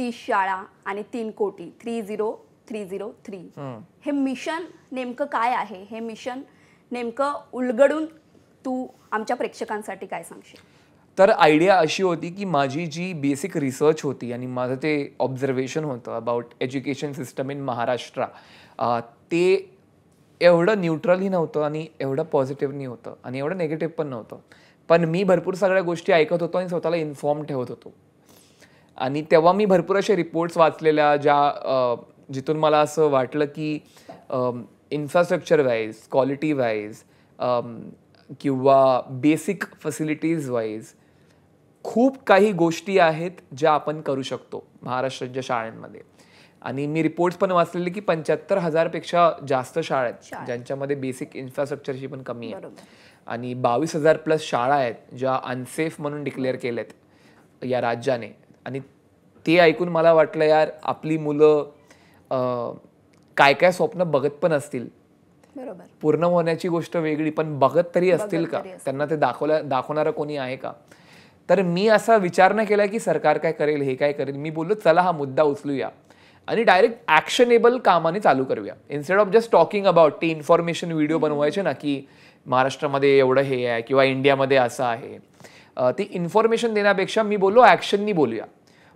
30 शाळा आणि 3 कोटी 30303 हे मिशन नेमकं काय आहे? हे मिशन नेमकं उलगडून तू आमच्या प्रेक्षकांसाठी काय सांगशील? तर आयडिया अशी होती की माझी जी बेसिक रिसर्च होती आणि माझं ते ऑब्झर्वेशन होतं about education system in Maharashtra, ते एवढं न्यूट्रलही नव्हतं आणि एवढं पॉझिटिव्हनी होतं आणि एवढं नेगेटिव्ह पण नव्हतं. पण मी भरपूर सगळ्या गोष्टी ऐकत होतो आणि स्वतःला इन्फॉर्म ठेवत होतो. आणि तेव्हा मी भरपूर असे रिपोर्ट्स वाचलेल्या जिथून मला असं वाटलं की इन्फ्रास्ट्रक्चर वाईज, क्वालिटी वाईज किंवा बेसिक फॅसिलिटीज वाईज खूप काही गोष्टी आहेत ज्या आपण करू शकतो महाराष्ट्राच्या शाळांमध्ये. आणि मी रिपोर्ट्स पण वाचलेले की 75,000 पेक्षा जास्त शाळा आहेत ज्यांच्यामध्ये बेसिक इन्फ्रास्ट्रक्चरची पण कमी आहे. आणि 22,000 प्लस शाळा आहेत ज्या अनसेफ म्हणून डिक्लेअर केल्यात या राज्याने. आणि ते ऐकून मला वाटलं यार आपली मुलं काय काय स्वप्न बघत पण असतील, पूर्ण होण्याची गोष्ट वेगळी, पण बघत तरी असतील का, त्यांना ते दाखवणारं कोणी आहे का. तर मी असा विचार नाही केला की सरकार काय करेल, हे काय करेल. मी बोललो चला हा मुद्दा उचलूया आणि डायरेक्ट ॲक्शनेबल कामाने चालू करूया. Instead of just talking about ते इन्फॉर्मेशन व्हिडिओ बनवायचे ना की महाराष्ट्रामध्ये एवढं हे आहे किंवा इंडियामध्ये असं आहे, ती इन्फॉर्मेशन देण्यापेक्षा मी बोललो ॲक्शननी बोलूया.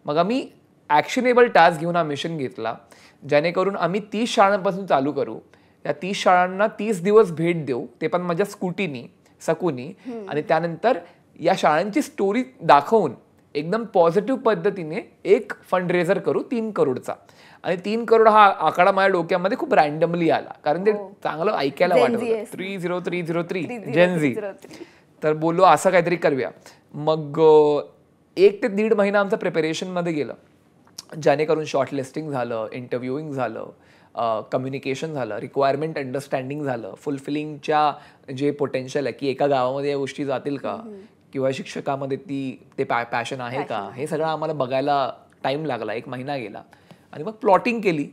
मग आम्ही ॲक्शनेबल टास्क घेऊन हा मिशन घेतला, जेणेकरून आम्ही 30 शाळांपासून चालू करू. त्या 30 शाळांना 30 दिवस भेट देऊ, ते पण माझ्या स्कूटीनी सकुनी. आणि त्यानंतर या शाळांची स्टोरी दाखवून एकदम पॉझिटिव्ह पद्धतीने एक फंडरेझर करू 3 करोडचा. आणि 3 करोड हा आकडा माझ्या डोक्यामध्ये खूप रँडमली आला, कारण ते चांगलं ऐकायला वाटत होतं. 30303 जेनझी. तर बोललो असं काहीतरी करूया. मग 1 ते 1.5 महिना आमचं प्रिपरेशनमध्ये गेलं, जेणेकरून शॉर्टलिस्टिंग झालं, इंटरव्ह्यूइंग झालं, कम्युनिकेशन झालं, रिक्वायरमेंट अंडरस्टँडिंग झालं, फुलफिलिंगच्या जे पोटेन्शियल आहे की एका गावामध्ये या गोष्टी जातील का किंवा शिक्षकामध्ये ते पॅशन आहे का, हे सगळं आम्हाला बघायला टाईम लागला. 1 महिना गेला. आणि मग प्लॉटिंग केली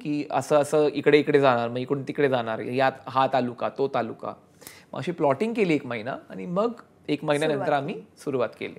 की असं असं इकडे इकडे जाणार, मग इकडून तिकडे जाणार, हा तालुका तो तालुका. मग अशी प्लॉटिंग केली 1 महिना आणि मग 1 महिन्यानंतर आम्ही सुरुवात केली.